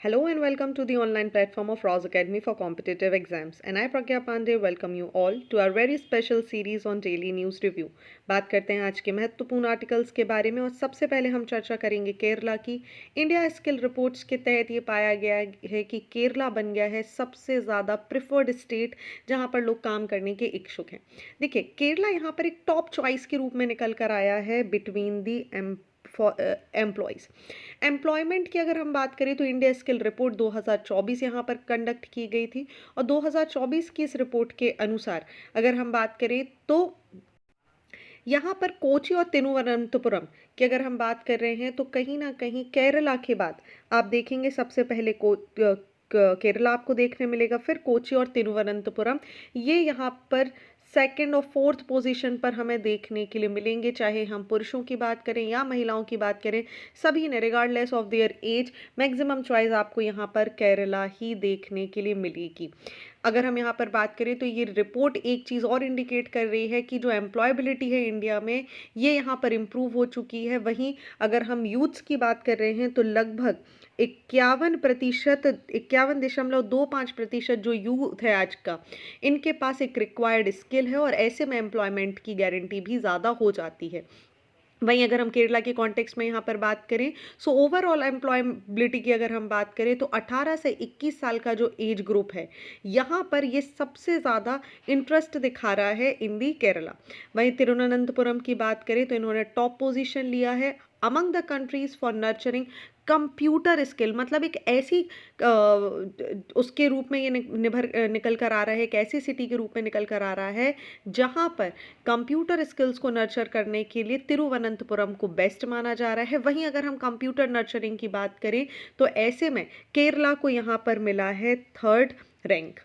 Hello and welcome to the online platform of Ross Academy for Competitive Exams. And I, Pragya Pandey, welcome you all to our very special series on Daily News Review. बात करते हैं आज के महत्वपूर्ण articles के बारे में और सबसे पहले हम चर्चा करेंगे केरला की। इंडिया स्किल रिपोर्ट्स के तहत ये पाया गया है कि केरला बन गया है सबसे ज़्यादा प्रिफर्ड स्टेट जहाँ पर लोग काम करने के इच्छुक हैं। देखिए, केरला यहाँ पर एक टॉप चॉइस के रूप में निकल कर आया है बिटवीन दी एम्प्लॉयज़। एम्प्लॉयमेंट की अगर हम बात करें तो इंडिया स्किल रिपोर्ट 2024 यहाँ पर कंडक्ट की गई थी और 2024 की इस रिपोर्ट के अनुसार अगर हम बात करें तो यहाँ पर कोची और तिरुवनंतपुरम की अगर हम बात कर रहे हैं तो कहीं ना कहीं केरला के बाद आप देखेंगे सबसे पहले केरला आपको देखने मिलेगा, फिर कोची और तिरुवनंतपुरम ये यहाँ पर सेकंड और फोर्थ पोजीशन पर हमें देखने के लिए मिलेंगे। चाहे हम पुरुषों की बात करें या महिलाओं की बात करें, सभी ने regardless of their age maximum choice आपको यहाँ पर केरला ही देखने के लिए मिलेगी। अगर हम यहाँ पर बात करें तो ये रिपोर्ट एक चीज़ और इंडिकेट कर रही है कि जो एम्प्लॉयबिलिटी है इंडिया में ये यहाँ पर इम्प्रूव हो चुकी है। वहीं अगर हम यूथ्स की बात कर रहे हैं तो लगभग 51.25% जो यूथ है आज का, इनके पास एक रिक्वायर्ड स्किल है और ऐसे में एम्प्लॉयमेंट की गारंटी भी ज़्यादा हो जाती है। वहीं अगर हम केरला के कॉन्टेक्स्ट में यहाँ पर बात करें सो ओवरऑल एम्प्लॉयबिलिटी की अगर हम बात करें तो 18 से 21 साल का जो एज ग्रुप है यहाँ पर ये सबसे ज़्यादा इंटरेस्ट दिखा रहा है इन दी केरला। वहीं तिरुवनंतपुरम की बात करें तो इन्होंने टॉप पोजीशन लिया है among the countries for nurturing computer skill, मतलब एक ऐसी उसके रूप में ये निकल कर आ रहा है, एक ऐसी सिटी के रूप में निकल कर आ रहा है जहाँ पर कंप्यूटर स्किल्स को नर्चर करने के लिए तिरुवनंतपुरम को बेस्ट माना जा रहा है। वहीं अगर हम कंप्यूटर नर्चरिंग की बात करें तो ऐसे में केरला को यहाँ पर मिला है थर्ड रैंक।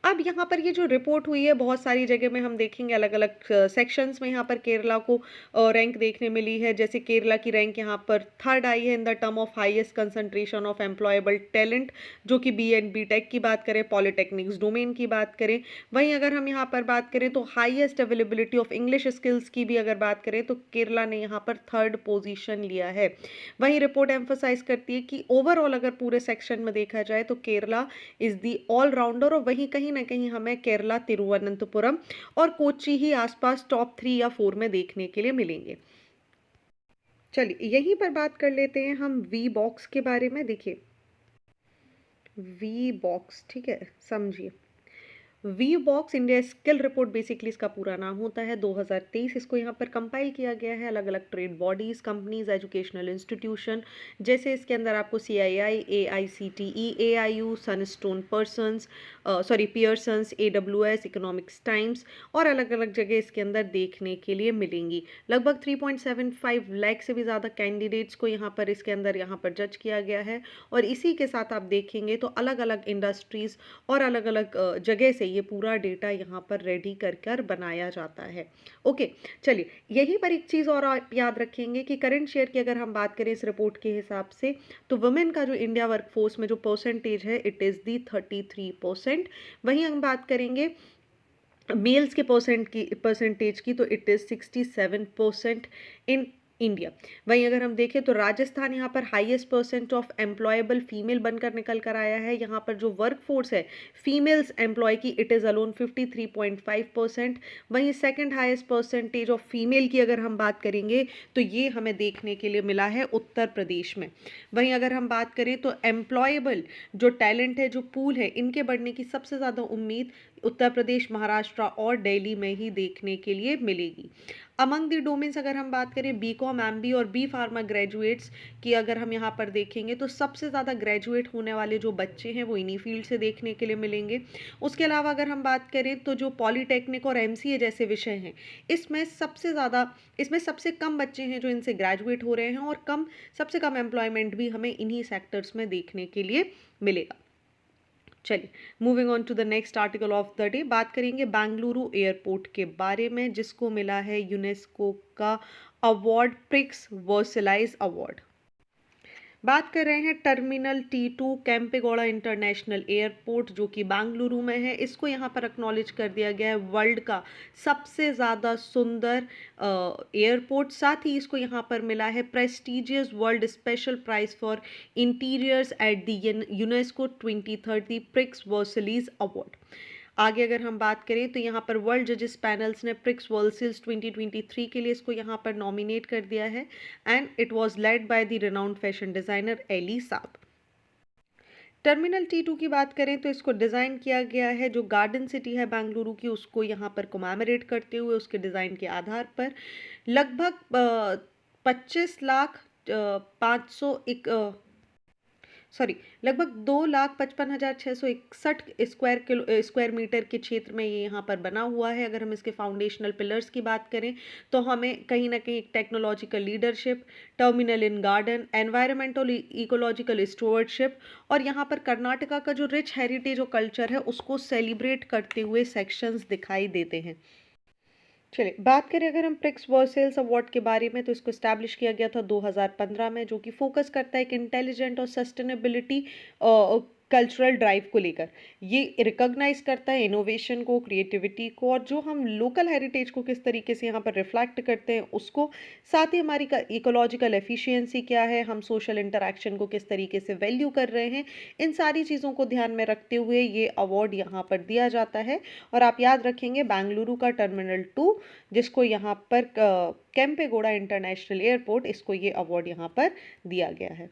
अब यहाँ पर ये जो रिपोर्ट हुई है बहुत सारी जगह में हम देखेंगे अलग अलग सेक्शंस में यहाँ पर केरला को रैंक देखने मिली है। जैसे केरला की रैंक यहाँ पर थर्ड आई है in the term of highest concentration of employable talent, जो कि बी एंड बी टेक की बात करें, पॉलिटेक्निक्स डोमेन की बात करें। वहीं अगर हम यहाँ पर बात करें तो highest availability of English skills की भी अगर बात करें तो केरला ने यहाँ पर थर्ड पोजिशन लिया है। वहीं रिपोर्ट एम्फोसाइज करती है कि ओवरऑल अगर पूरे सेक्शन में देखा जाए तो केरला इज दी ऑलराउंडर और वहीं कहीं ना कहीं हमें केरला, तिरुवनंतपुरम और कोच्चि ही आसपास टॉप 3 या 4 में देखने के लिए मिलेंगे। चलिए यहीं पर बात कर लेते हैं हम वी बॉक्स के बारे में। देखिए वी बॉक्स, ठीक है, समझिए Wheebox India skill report basically इसका पूरा नाम होता है 2023। इसको यहाँ पर कंपाइल किया गया है अलग अलग trade bodies, companies, educational institution, जैसे इसके अंदर आपको CII, AICTE, AIU, Sunstone Pearson's, AWS, economics times और अलग अलग जगह इसके अंदर देखने के लिए मिलेंगी। लगभग 3.75 लाख से भी ज़्यादा कैंडिडेट्स को यहाँ पर इसके अंदर यहाँ पर जज किया गया है और इसी के साथ आप देखेंगे तो अलग अलग इंडस्ट्रीज़ और अलग अलग जगह से ये पूरा डेटा यहाँ पर रेडी कर बनाया जाता है। ओके, चलिए यहीं पर एक चीज़ और आप याद रखेंगे कि करंट शेयर की अगर हम बात करें इस रिपोर्ट के हिसाब से तो वुमेन का जो इंडिया वर्कफोर्स में जो परसेंटेज है इट इज़ दी 33%। वहीं हम बात करेंगे मेल्स के परसेंटेज की तो इट इज़ 67% इन इंडिया। वहीं अगर हम देखें तो राजस्थान यहाँ पर highest percent of employable female बनकर निकल कर आया है। यहाँ पर जो वर्कफोर्स है फीमेल्स एम्प्लॉय की इट इज़ अलोन 53.5%। वहीं second highest percentage of female की अगर हम बात करेंगे तो ये हमें देखने के लिए मिला है उत्तर प्रदेश में। वहीं अगर हम बात करें तो एम्प्लॉयबल जो टैलेंट है, जो पूल है, इनके बढ़ने की सबसे ज़्यादा उम्मीद उत्तर प्रदेश, महाराष्ट्र और दिल्ली में ही देखने के लिए मिलेगी। अमंग दी डोमेन्स अगर हम बात करें BCom, MB और B फार्मा ग्रेजुएट्स की अगर हम यहाँ पर देखेंगे तो सबसे ज़्यादा ग्रेजुएट होने वाले जो बच्चे हैं वो इन्हीं फील्ड से देखने के लिए मिलेंगे। उसके अलावा अगर हम बात करें तो जो पॉलीटेक्निक और MCA जैसे विषय हैं इसमें सबसे कम बच्चे हैं जो इनसे ग्रेजुएट हो रहे हैं और सबसे कम एम्प्लॉयमेंट भी हमें इन्हीं सेक्टर्स में देखने के लिए मिलेगा। चलिए moving on to the next article of the day, बात करेंगे बेंगलुरु एयरपोर्ट के बारे में जिसको मिला है यूनेस्को का अवार्ड, प्रिक्स वर्सलाइज अवार्ड। बात कर रहे हैं terminal T2 Kempegowda international airport जो कि बेंगलुरु में है। इसको यहाँ पर एक्नॉलेज कर दिया गया है वर्ल्ड का सबसे ज़्यादा सुंदर एयरपोर्ट। साथ ही इसको यहाँ पर मिला है prestigious world special prize for interiors at the UNESCO 2030 prix Versailles award. आगे अगर हम बात करें तो यहाँ पर वर्ल्ड जजेस पैनल्स ने प्रिक्स वर्सलीज 2023 के लिए इसको यहाँ पर नॉमिनेट कर दिया है and it was led by the renowned fashion designer Elie Saab. Terminal T2 की बात करें तो इसको डिज़ाइन किया गया है जो गार्डन सिटी है बेंगलुरु की उसको यहाँ पर कोमैमोरेट करते हुए उसके डिज़ाइन के आधार पर लगभग 2,55,661 स्क्वायर मीटर के क्षेत्र में ये यहाँ पर बना हुआ है। अगर हम इसके फाउंडेशनल पिलर्स की बात करें तो हमें कहीं ना कहीं एक technological leadership, terminal in garden, environmental ecological stewardship और यहाँ पर कर्नाटका का जो रिच हेरिटेज और कल्चर है उसको सेलिब्रेट करते हुए सेक्शंस दिखाई देते हैं। चलिए बात करें अगर हम प्रिक्स वर्सेल्स अवार्ड के बारे में तो इसको इस्टेब्लिश किया गया था 2015 में, जो कि फोकस करता है कि इंटेलिजेंट और सस्टेनेबिलिटी कल्चरल ड्राइव को लेकर। ये रिकॉग्नाइज करता है इनोवेशन को, क्रिएटिविटी को और जो हम लोकल हेरिटेज को किस तरीके से यहाँ पर रिफ्लेक्ट करते हैं उसको। साथ ही हमारी इकोलॉजिकल एफिशिएंसी क्या है, हम सोशल इंटरेक्शन को किस तरीके से वैल्यू कर रहे हैं, इन सारी चीज़ों को ध्यान में रखते हुए ये अवार्ड यहाँ पर दिया जाता है। और आप याद रखेंगे बेंगलुरु का टर्मिनल 2 जिसको यहाँ पर कैंपेगौड़ा इंटरनेशनल एयरपोर्ट, इसको ये अवार्ड यहाँ पर दिया गया है।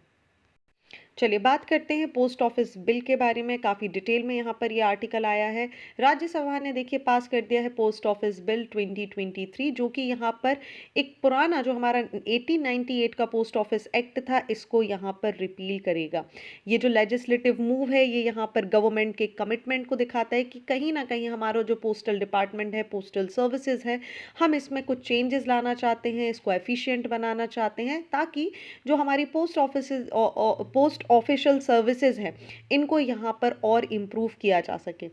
चलिए बात करते हैं पोस्ट ऑफिस बिल के बारे में। काफ़ी डिटेल में यहाँ पर ये आर्टिकल आया है। राज्यसभा ने देखिए पास कर दिया है पोस्ट ऑफिस बिल 2023 जो कि यहाँ पर एक पुराना जो हमारा 1898 का पोस्ट ऑफिस एक्ट था इसको यहाँ पर रिपील करेगा। ये जो लेजिस्लेटिव मूव है ये यहाँ पर गवर्नमेंट के कमिटमेंट को दिखाता है कि कहीं ना कहीं हमारा जो पोस्टल डिपार्टमेंट है, पोस्टल सर्विसेज है, हम इसमें कुछ चेंजेस लाना चाहते हैं, इसको एफिशिएंट बनाना चाहते हैं ताकि जो हमारी पोस्ट ऑफिशियल सर्विसेज हैं इनको यहाँ पर और इम्प्रूव किया जा सके।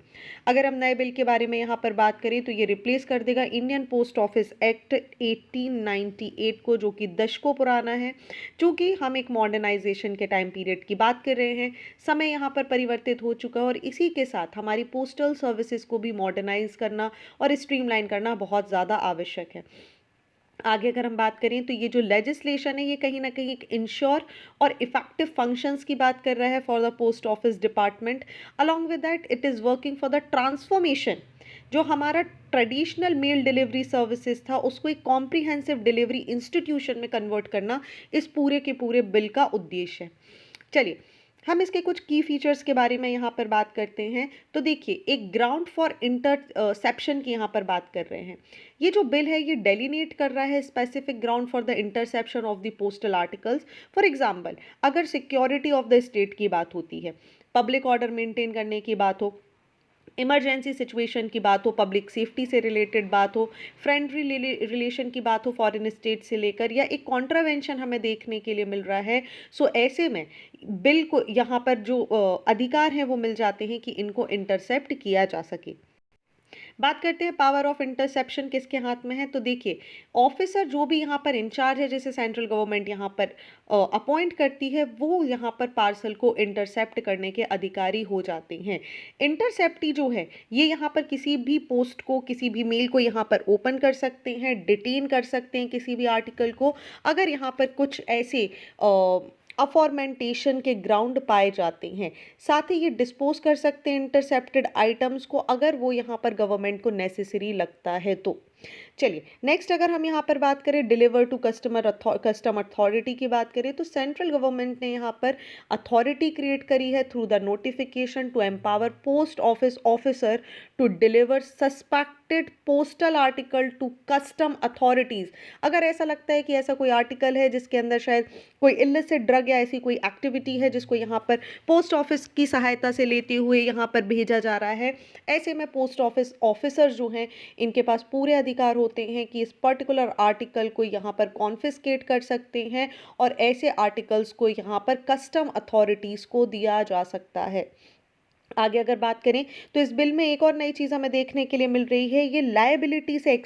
अगर हम नए बिल के बारे में यहाँ पर बात करें तो ये रिप्लेस कर देगा इंडियन पोस्ट ऑफिस एक्ट 1898 को जो कि दशकों पुराना है। चूँकि हम एक मॉडर्नाइजेशन के टाइम पीरियड की बात कर रहे हैं, समय यहाँ पर परिवर्तित हो चुका है और इसी के साथ हमारी पोस्टल सर्विसेज को भी मॉडर्नाइज करना और स्ट्रीमलाइन करना बहुत ज़्यादा आवश्यक है। आगे अगर हम बात करें तो ये जो लेजिस्लेशन है ये कहीं ना कहीं एक इंश्योर और इफेक्टिव फंक्शंस की बात कर रहा है for the post office department. Along with that it is working for the transformation जो हमारा ट्रेडिशनल मेल डिलीवरी सर्विसेज था उसको एक कॉम्प्रिहेंसिव डिलीवरी इंस्टीट्यूशन में कन्वर्ट करना इस पूरे के पूरे बिल का उद्देश्य है। चलिए हम इसके कुछ की फीचर्स के बारे में यहाँ पर बात करते हैं। तो देखिए एक ग्राउंड फॉर इंटरसेप्शन की यहाँ पर बात कर रहे हैं। ये जो बिल है ये डेलिनेट कर रहा है specific ground for the interception of the postal articles. For example अगर सिक्योरिटी ऑफ द स्टेट की बात होती है, पब्लिक ऑर्डर मेंटेन करने की बात हो, इमरजेंसी सिचुएशन की बात हो, पब्लिक सेफ्टी से रिलेटेड बात हो, फ्रेंडली रिलेशन की बात हो फॉरेन स्टेट से लेकर, या एक कॉन्ट्रावेंशन हमें देखने के लिए मिल रहा है, सो ऐसे में बिल को यहाँ पर जो अधिकार हैं वो मिल जाते हैं कि इनको इंटरसेप्ट किया जा सके। बात करते हैं पावर ऑफ इंटरसेप्शन किसके हाथ में है। तो देखिए ऑफिसर जो भी यहाँ पर इंचार्ज है, जैसे सेंट्रल गवर्नमेंट यहाँ पर अपॉइंट करती है, वो यहाँ पर पार्सल को इंटरसेप्ट करने के अधिकारी हो जाते हैं। इंटरसेप्टी जो है ये यहाँ पर किसी भी पोस्ट को, किसी भी मेल को यहाँ पर ओपन कर सकते हैं, डिटेन कर सकते हैं किसी भी आर्टिकल को, अगर यहाँ पर कुछ ऐसे अफॉर्मेंटेशन के ग्राउंड पाए जाते हैं। साथ ही ये डिस्पोज कर सकते हैं इंटरसेप्टेड आइटम्स को अगर वो यहाँ पर गवर्नमेंट को नेसेसरी लगता है तो। चलिए नेक्स्ट अगर हम यहाँ पर बात करें डिलीवर टू कस्टम अथॉरिटी की बात करें तो सेंट्रल गवर्नमेंट ने यहाँ पर अथॉरिटी क्रिएट करी है through the notification to empower post office officer to deliver suspected postal article to custom authorities. अगर ऐसा लगता है कि ऐसा कोई आर्टिकल है जिसके अंदर शायद कोई इलिसिट ड्रग या ऐसी कोई एक्टिविटी है जिसको यहाँ पर पोस्ट ऑफिस की सहायता से लेते हुए यहाँ पर भेजा जा रहा है, ऐसे में पोस्ट ऑफिस ऑफिसर जो हैं इनके पास पूरे अधिकार होते हैं कि इस पर्टिकुलर आर्टिकल को यहाँ पर कॉन्फिस्केट कर सकते हैं और ऐसे आर्टिकल्स को यहाँ पर कस्टम अथॉरिटीज़ को दिया जा सकता है। आगे अगर बात करें तो इस बिल में एक और नई चीज़ हमें देखने के लिए मिल रही है, ये लायबिलिटी से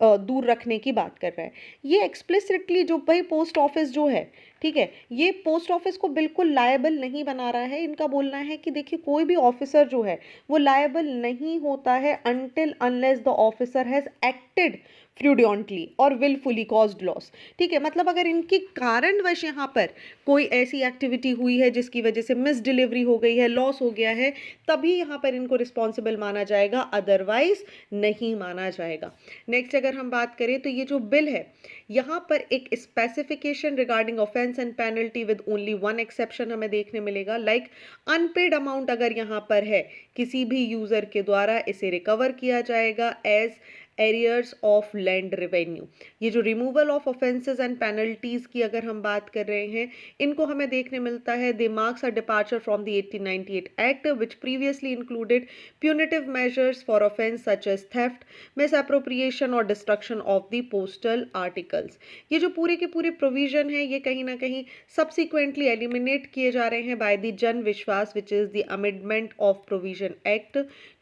दूर रखने की बात कर रहा है। ये एक्सप्लिसिटली जो भाई पोस्ट ऑफिस जो है, ठीक है, ये पोस्ट ऑफिस को बिल्कुल लायबल नहीं बना रहा है। इनका बोलना है कि देखिए कोई भी ऑफिसर जो है वो लायबल नहीं होता है until unless the officer has acted fraudulently और विलफुली कॉज्ड लॉस। ठीक है, मतलब अगर इनके कारणवश यहाँ पर कोई ऐसी एक्टिविटी हुई है जिसकी वजह से मिस डिलीवरी हो गई है, लॉस हो गया है, तभी यहाँ पर इनको रिस्पॉन्सिबल माना जाएगा, अदरवाइज नहीं माना जाएगा। नेक्स्ट अगर हम बात करें तो ये जो बिल है यहाँ पर एक specification regarding offence and penalty with only one exception हमें देखने मिलेगा, लाइक अनपेड अमाउंट अगर यहाँ पर है किसी भी यूजर के द्वारा इसे रिकवर किया जाएगा as arrears of land revenue. ये जो removal of offences and penalties की अगर हम बात कर रहे हैं, इनको हमें देखने मिलता है they marks a departure from the 1898 act which previously included punitive measures for offence such as theft, misappropriation और destruction of the postal articles. ये जो पूरे के पूरे प्रोविजन है ये कहीं ना कहीं सब्सिक्वेंटली एलिमिनेट किए जा रहे हैं बाय द जन विश्वास which is the amendment of provision act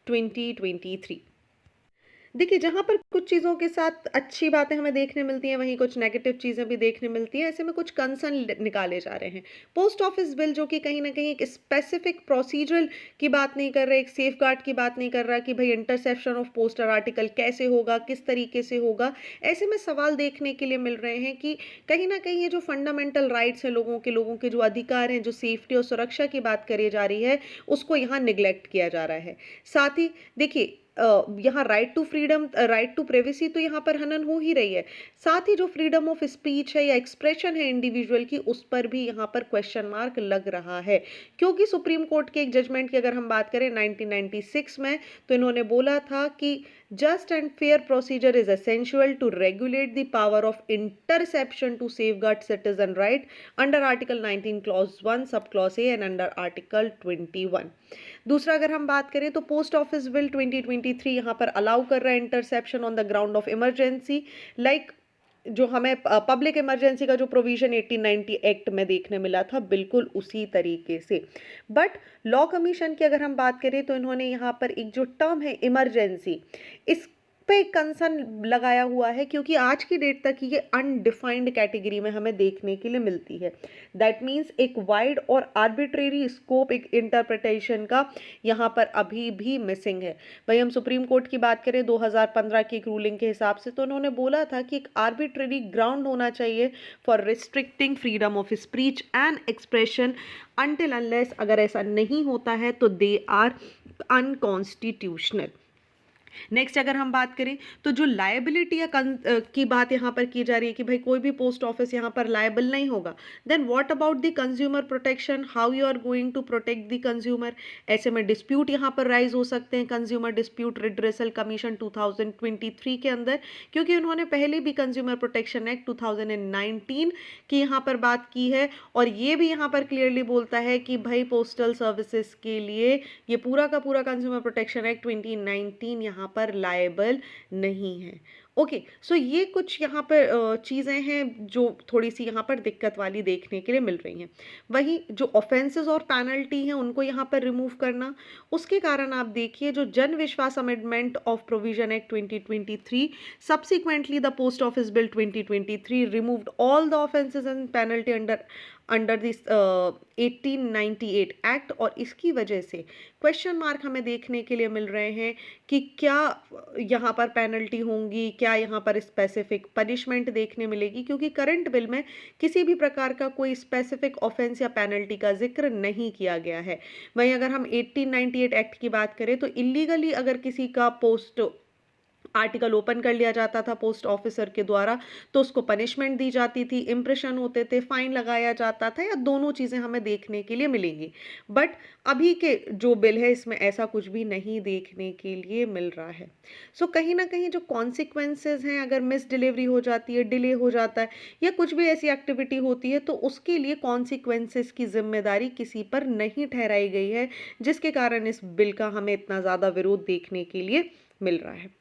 2023। देखिए जहाँ पर कुछ चीज़ों के साथ अच्छी बातें हमें देखने मिलती हैं, वहीं कुछ नेगेटिव चीज़ें भी देखने मिलती हैं। ऐसे में कुछ कंसर्न निकाले जा रहे हैं। पोस्ट ऑफिस बिल जो कि कहीं ना कहीं एक स्पेसिफिक प्रोसीजर की बात नहीं कर रहा, एक सेफ गार्ड की बात नहीं कर रहा कि भाई इंटरसेप्शन ऑफ पोस्टर आर्टिकल कैसे होगा, किस तरीके से होगा। ऐसे में सवाल देखने के लिए मिल रहे हैं कि कहीं ना कहीं ये जो फंडामेंटल राइट्स हैं लोगों के जो अधिकार हैं, जो सेफ्टी और सुरक्षा की बात करी जा रही है, उसको यहाँ निगलेक्ट किया जा रहा है। साथ ही देखिए यहाँ right to freedom, right to privacy तो यहाँ पर हनन हो ही रही है। साथ ही जो फ्रीडम ऑफ स्पीच है या एक्सप्रेशन है इंडिविजुअल की, उस पर भी यहाँ पर क्वेश्चन मार्क लग रहा है, क्योंकि सुप्रीम कोर्ट के एक जजमेंट की अगर हम बात करें 1996 में, तो इन्होंने बोला था कि just and fair procedure is essential to regulate the power of interception to safeguard citizen right under Article 19 Clause 1 Subclause A and under Article 21। दूसरा अगर हम बात करें तो पोस्ट ऑफिस बिल 2023 यहाँ पर अलाउ कर रहा है interception on the ground of emergency, like जो हमें पब्लिक इमरजेंसी का जो प्रोविजन 1890 एक्ट में देखने मिला था, बिल्कुल उसी तरीके से। बट लॉ कमीशन की अगर हम बात करें तो इन्होंने यहाँ पर एक जो टर्म है इमरजेंसी, इस पे कंसर्न लगाया हुआ है, क्योंकि आज की डेट तक ये अनडिफाइंड कैटेगरी में हमें देखने के लिए मिलती है। दैट मीन्स एक वाइड और आर्बिट्रेरी स्कोप, एक इंटरप्रिटेशन का यहाँ पर अभी भी मिसिंग है। भाई हम सुप्रीम कोर्ट की बात करें 2015 की एक रूलिंग के हिसाब से, तो उन्होंने बोला था कि एक आर्बिट्रेरी ग्राउंड होना चाहिए for restricting freedom of speech and expression until unless अगर ऐसा नहीं होता है तो दे आर अनकॉन्स्टिट्यूशनल। नेक्स्ट अगर हम बात करें तो जो लायबिलिटी की बात यहाँ पर की जा रही है कि भाई कोई भी पोस्ट ऑफिस यहाँ पर लायबल नहीं होगा, then what about the consumer protection, how you are going to protect the consumer. ऐसे में डिस्प्यूट यहाँ पर राइज हो सकते हैं कंज्यूमर डिस्प्यूट रिड्रेसल कमीशन 2023 के अंदर, क्योंकि उन्होंने पहले भी कंज्यूमर प्रोटेक्शन एक्ट 2019 की यहाँ पर बात की है, और ये भी यहाँ पर क्लियरली बोलता है कि भाई पोस्टल सर्विसेज के लिए ये पूरा का पूरा कंज्यूमर प्रोटेक्शन एक्ट 2019 यहाँ पर लायबल नहीं है। ओके, सो ये कुछ यहाँ पर चीज़ें हैं जो थोड़ी सी यहाँ पर दिक्कत वाली देखने के लिए मिल रही हैं। वहीं जो ऑफेंसेस और पेनल्टी हैं उनको यहाँ पर रिमूव करना, उसके कारण आप देखिए जो जन विश्वास amendment of provision act 2023, subsequently the post office bill 2023 removed all the offences and penalty under this 1898 act, और इसकी वजह से क्वेश्चन मार्क हमें देखने के लिए मिल रहे हैं कि क्या यहाँ पर पेनल्टी होंगी, क्या यहाँ पर स्पेसिफिक पनिशमेंट देखने मिलेगी, क्योंकि करंट बिल में किसी भी प्रकार का कोई स्पेसिफिक ऑफेंस या पेनल्टी का जिक्र नहीं किया गया है। वहीं अगर हम 1898 एक्ट की बात करें तो इलीगली अगर किसी का पोस्ट आर्टिकल ओपन कर लिया जाता था पोस्ट ऑफिसर के द्वारा, तो उसको पनिशमेंट दी जाती थी, इंप्रेशन होते थे, फाइन लगाया जाता था, या दोनों चीज़ें हमें देखने के लिए मिलेंगी। बट अभी के जो बिल है इसमें ऐसा कुछ भी नहीं देखने के लिए मिल रहा है। सो कहीं ना कहीं जो कॉन्सिक्वेंसेज हैं, अगर मिस डिलीवरी हो जाती है, डिले हो जाता है, या कुछ भी ऐसी एक्टिविटी होती है, तो उसके लिए कॉन्सिक्वेंसेज की जिम्मेदारी किसी पर नहीं ठहराई गई है, जिसके कारण इस बिल का हमें इतना ज़्यादा विरोध देखने के लिए मिल रहा है।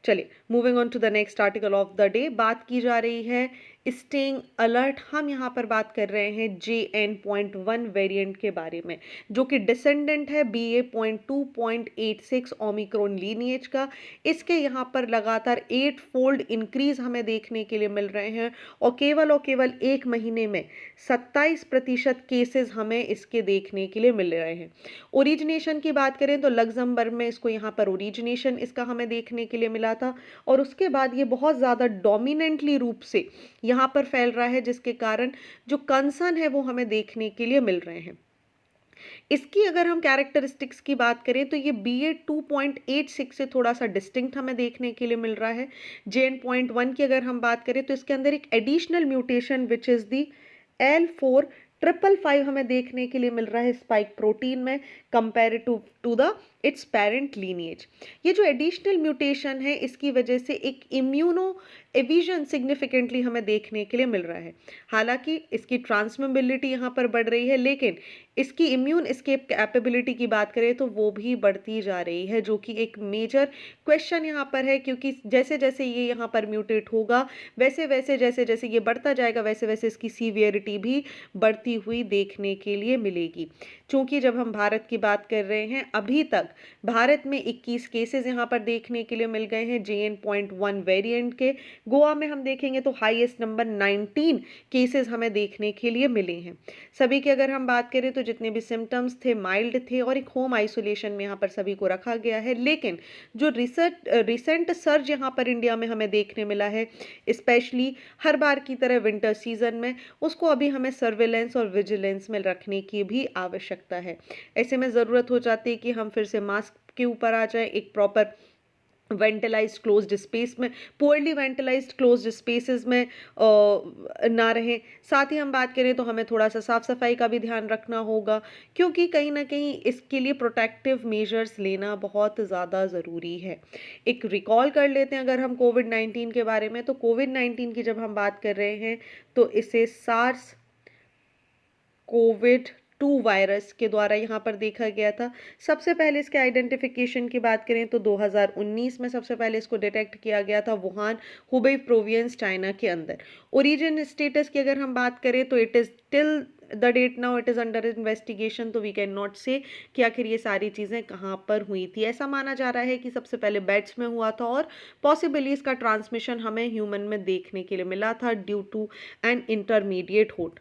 चलिए moving on to the next article of the day, बात की जा रही है स्टेइंग अलर्ट, हम यहाँ पर बात कर रहे हैं JN.1 वेरिएंट के बारे में, जो कि डिसेंडेंट है BA.2.86 ओमिक्रॉन लीनिएज का। इसके यहाँ पर लगातार 8 फोल्ड इंक्रीज हमें देखने के लिए मिल रहे हैं और केवल एक महीने में 27% केसेस हमें इसके देखने के लिए मिल रहे हैं। ओरिजिनेशन की बात करें तो लग्जमबर्ग में इसको यहाँ पर ओरिजिनेशन इसका हमें देखने के लिए मिला था और उसके बाद ये बहुत ज़्यादा डोमिनेंटली रूप से यहाँ पर फैल रहा है, जिसके कारण जो कंसर्न है वो हमें देखने के लिए मिल रहे हैं। इसकी अगर हम कैरेक्टरिस्टिक्स की बात करें तो ये BA.2.86 से थोड़ा सा डिस्टिंक्ट हमें देखने के लिए मिल रहा है। JN.1 की अगर हम बात करें तो इसके अंदर एक additional mutation which is the L455 हमें देखने के लिए मिल रहा है स्पाइक प्रोटीन में comparative to the its parent lineage. ये जो एडिशनल म्यूटेशन है इसकी वजह से एक इम्यूनो एविजन सिग्निफिकेंटली हमें देखने के लिए मिल रहा है। हालांकि इसकी ट्रांसमिबिलिटी यहाँ पर बढ़ रही है, लेकिन इसकी इम्यून एस्केप कैपेबिलिटी की बात करें तो वो भी बढ़ती जा रही है, जो कि एक मेजर क्वेश्चन यहाँ पर है, क्योंकि जैसे जैसे ये यहाँ पर म्यूटेट होगा वैसे वैसे जैसे जैसे ये बढ़ता जाएगा वैसे वैसे इसकी सीवियरिटी भी बढ़ती हुई देखने के लिए मिलेगी। चूंकि जब हम भारत की बात कर रहे हैं, अभी तक भारत में 21 केसेस यहाँ पर देखने के लिए मिल गए हैं JN.1 वेरिएंट के। गोवा में हम देखेंगे तो हाईएस्ट नंबर 19 केसेस हमें देखने के लिए मिले हैं। सभी की अगर हम बात करें तो जितने भी सिम्टम्स थे माइल्ड थे और एक होम आइसोलेशन में यहाँ पर सभी को रखा गया है। लेकिन जो रिसेंट सर्ज यहाँ पर इंडिया में हमें देखने मिला है, स्पेशली हर बार की तरह विंटर सीजन में, उसको अभी हमें सर्विलेंस और विजिलेंस में रखने की भी आवश्यकता है। ऐसे में ज़रूरत हो जाती है कि हम फिर से मास्क के ऊपर आ जाए, एक प्रॉपर वेंटिलाइज्ड क्लोज्ड स्पेस में, पुअरली वेंटिलाइज्ड क्लोज्ड स्पेसेस में ना रहें। साथ ही हम बात करें तो हमें थोड़ा सा साफ सफाई का भी ध्यान रखना होगा, क्योंकि कहीं ना कहीं इसके लिए प्रोटेक्टिव मेजर्स लेना बहुत ज़्यादा ज़रूरी है। एक रिकॉल कर लेते हैं अगर हम कोविड-19 के बारे में, तो कोविड-19 की जब हम बात कर रहे हैं तो इसे सार्स कोविड-2 वायरस के द्वारा यहाँ पर देखा गया था। सबसे पहले इसके आइडेंटिफिकेशन की बात करें तो 2019 में सबसे पहले इसको डिटेक्ट किया गया था वुहान, हुबेई प्रोविंस, चाइना के अंदर। ओरिजिन स्टेटस की अगर हम बात करें तो it is till the date now it is under investigation, तो वी कैन नॉट से कि आखिर ये सारी चीज़ें कहाँ पर हुई थी। ऐसा माना जा रहा है कि सबसे पहले बैट्स में हुआ था और पॉसिबली इसका ट्रांसमिशन हमें ह्यूमन में देखने के लिए मिला था due to an intermediate host.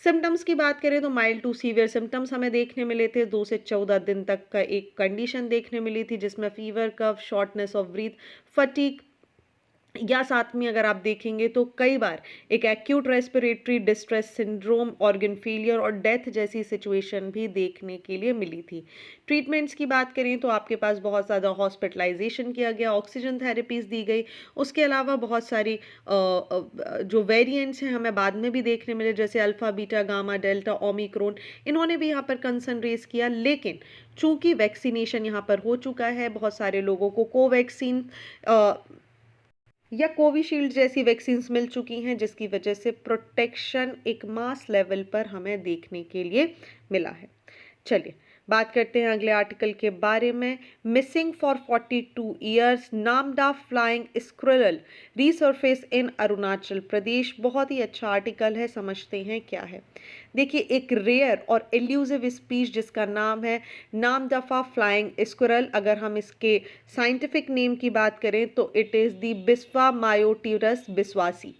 Symptoms की बात करें तो माइल्ड टू सीवियर सिम्टम्स हमें देखने मिले थे। 2 से 14 दिन तक का एक कंडीशन देखने मिली थी, जिसमें fever, cough, shortness of breath, fatigue, या साथ में अगर आप देखेंगे तो कई बार एक acute respiratory distress syndrome, organ failure और डेथ जैसी सिचुएशन भी देखने के लिए मिली थी। ट्रीटमेंट्स की बात करें तो आपके पास बहुत ज़्यादा हॉस्पिटलाइजेशन किया गया, ऑक्सीजन थेरेपीज दी गई। उसके अलावा बहुत सारी जो वेरिएंट्स हैं हमें बाद में भी देखने मिले, जैसे alpha, beta, gamma, delta, Omicron, इन्होंने भी यहाँ पर कंसर्न रेज किया। लेकिन चूंकि वैक्सीनेशन यहाँ पर हो चुका है, बहुत सारे लोगों को कोवैक्सीन या कोविशील्ड जैसी वैक्सीन्स मिल चुकी हैं, जिसकी वजह से प्रोटेक्शन एक मास लेवल पर हमें देखने के लिए मिला है। चलिए बात करते हैं अगले आर्टिकल के बारे में। Missing for 42 years, Namdapha flying squirrel resurfaces in Arunachal Pradesh. बहुत ही अच्छा आर्टिकल है, समझते हैं क्या है। देखिए, एक रेयर और एल्यूसिव स्पीच जिसका नाम है नामदफा फ्लाइंग स्क्विरल, अगर हम इसके साइंटिफिक नेम की बात करें तो it is the Biswamoyopterus biswasi.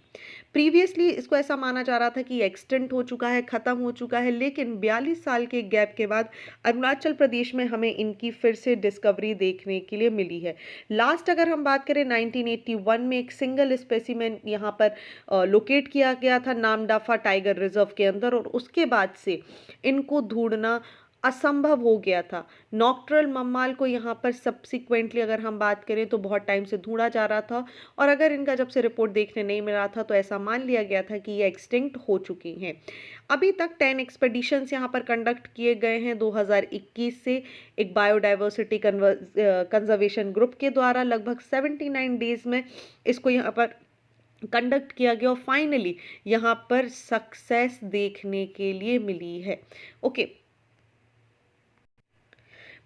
Previously इसको ऐसा माना जा रहा था कि एक्सटेंट हो चुका है, ख़त्म हो चुका है, लेकिन 42 साल के गैप के बाद अरुणाचल प्रदेश में हमें इनकी फिर से डिस्कवरी देखने के लिए मिली है। लास्ट अगर हम बात करें 1981 में एक सिंगल स्पेसिमेन यहाँ पर लोकेट किया गया था नामदफा टाइगर रिजर्व के अंदर, और उसके बाद से इनको ढूंढना असंभव हो गया था। नॉक्ट्रल मम्माल को यहाँ पर सब्सिक्वेंटली अगर हम बात करें तो बहुत टाइम से ढूंढा जा रहा था, और अगर इनका जब से रिपोर्ट देखने नहीं मिला था तो ऐसा मान लिया गया था कि ये एक्सटिंक्ट हो चुकी हैं। अभी तक 10 एक्सपेडिशंस यहाँ पर कंडक्ट किए गए हैं 2021 से, एक बायोडाइवर्सिटी कंजर्वेशन ग्रुप के द्वारा लगभग 79 डेज में इसको यहाँ पर कंडक्ट किया गया, और फाइनली यहाँ पर सक्सेस देखने के लिए मिली है। ओके,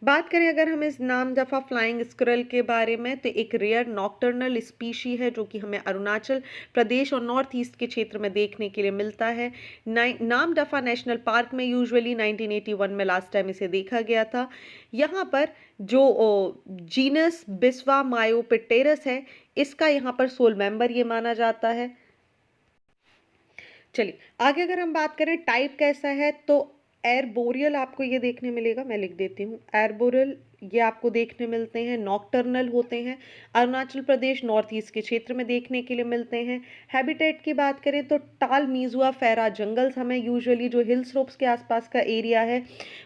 बात करें अगर हम इस नामदफा फ्लाइंग स्क्विरल के बारे में, तो एक रेयर नॉकटर्नल स्पीशी है जो कि हमें अरुणाचल प्रदेश और नॉर्थ ईस्ट के क्षेत्र में देखने के लिए मिलता है। नामदफा नेशनल पार्क में यूजुअली 1981 में लास्ट टाइम इसे देखा गया था। यहाँ पर जो जीनस बिस्वा मायोपिटेरस है, इसका यहाँ पर सोल मेंबर ये माना जाता है। चलिए आगे अगर हम बात करें टाइप कैसा है, तो एर्बोरियल आपको ये देखने मिलेगा, मैं लिख देती हूँ। एर्बोरियल ये आपको देखने मिलते हैं, नॉकटर्नल होते हैं, अरुणाचल प्रदेश नॉर्थ ईस्ट के क्षेत्र में देखने के लिए मिलते हैं। हैबिटेट की बात करें तो टाल मीजुआ फेरा जंगल्स हमें यूजुअली जो हिल स्लोप्स के आसपास का एरिया है,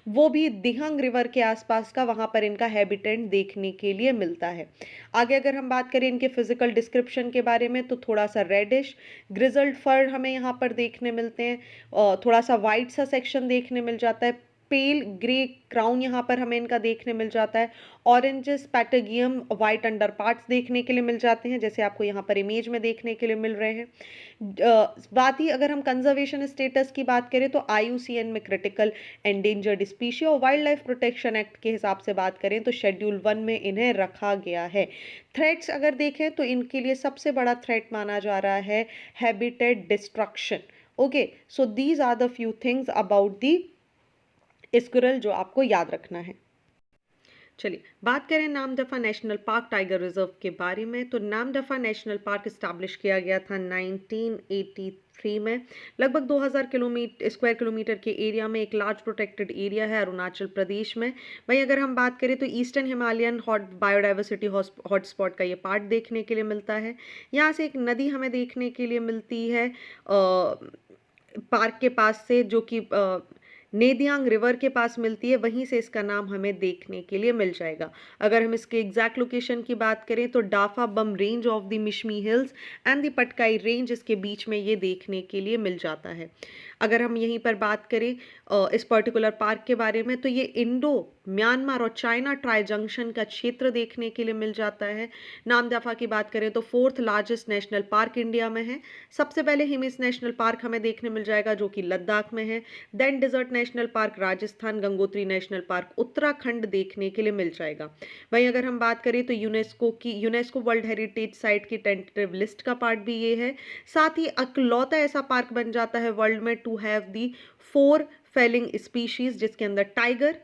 वो भी दिहंग रिवर के आसपास का, वहाँ पर इनका हैबिटेट देखने के लिए मिलता है। आगे अगर हम बात करें इनके फिजिकल डिस्क्रिप्शन के बारे में, तो थोड़ा सा रेडिश ग्रिजल्ड फर हमें यहाँ पर देखने मिलते हैं, और थोड़ा सा वाइट सा सेक्शन देखने मिल जाता है, पेल ग्रे क्राउन यहाँ पर हमें इनका देखने मिल जाता है, ऑरेंजेस पैटेगियम वाइट अंडर पार्ट्स देखने के लिए मिल जाते हैं, जैसे आपको यहाँ पर इमेज में देखने के लिए मिल रहे हैं। बात ही अगर हम कंजर्वेशन स्टेटस की बात करें, तो IUCN में क्रिटिकल एंडेंजर्ड स्पीशी और वाइल्ड लाइफ प्रोटेक्शन एक्ट के हिसाब से बात करें तो शेड्यूल 1 में इन्हें रखा गया है। थ्रेट्स अगर देखें तो इनके लिए सबसे बड़ा थ्रेट माना जा रहा है habitat destruction. Okay, so these are the few things about the squirrel जो आपको याद रखना है। चलिए बात करें Namdapha national park tiger reserve के बारे में, तो नामदफा नेशनल पार्क इस्टेब्लिश किया गया था 1983 में। लगभग 2000 स्क्वायर किलोमीटर के एरिया में एक लार्ज प्रोटेक्टेड एरिया है अरुणाचल प्रदेश में। वहीं अगर हम बात करें तो eastern Himalayan hot biodiversity hotspot का ये पार्ट देखने के लिए मिलता है। यहाँ से एक नदी हमें देखने के लिए मिलती है पार्क के पास से, जो कि नेदियांग रिवर के पास मिलती है, वहीं से इसका नाम हमें देखने के लिए मिल जाएगा। अगर हम इसके एग्जैक्ट लोकेशन की बात करें तो Dapha Bum range of the Mishmi Hills and the Patkai range इसके बीच में ये देखने के लिए मिल जाता है। अगर हम यहीं पर बात करें इस पर्टिकुलर पार्क के बारे में, तो ये इंडो म्यांमार और चाइना ट्राई जंक्शन का क्षेत्र देखने के लिए मिल जाता है। नामदफा की बात करें तो 4th largest national park India में है। सबसे पहले हिमिस नेशनल पार्क हमें देखने मिल जाएगा जो कि लद्दाख में है। Then desert national park Rajasthan, Gangotri national park Uttarakhand देखने के लिए मिल जाएगा। वहीं अगर हम बात करें तो यूनेस्को वर्ल्ड हेरिटेज साइट की टेंटेटिव लिस्ट का पार्ट भी ये है। साथ ही अकलौता ऐसा पार्क बन जाता है वर्ल्ड में to have the 4 feline species, जिसके अंदर टाइगर,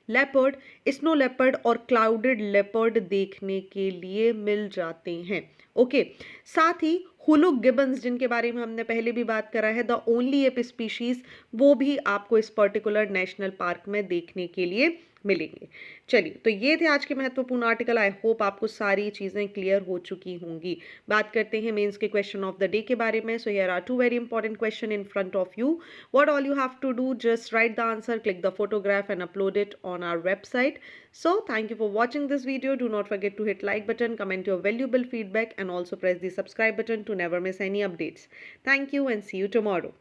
लेपर्ड, स्नो लेपर्ड और क्लाउडेड लेपर्ड देखने के लिए मिल जाते हैं। ओके, साथ ही हुलुक गिबन्स जिनके बारे में हमने पहले भी बात करा है, द ओनली एप स्पीशीज, वो भी आपको इस पर्टिकुलर नेशनल पार्क में देखने के लिए मिलेंगे। चलिए, तो ये थे आज के महत्वपूर्ण आर्टिकल। आई होप आपको सारी चीज़ें क्लियर हो चुकी होंगी। बात करते हैं मेंस के क्वेश्चन ऑफ द डे के बारे में। So here are 2 very important question in front of you. What all you have to do, just write the answer, click the photograph and upload it on our website. So thank you for watching this video. Do not forget to hit like button, comment your valuable feedback and also press the subscribe button to never miss any updates. Thank you and see you tomorrow.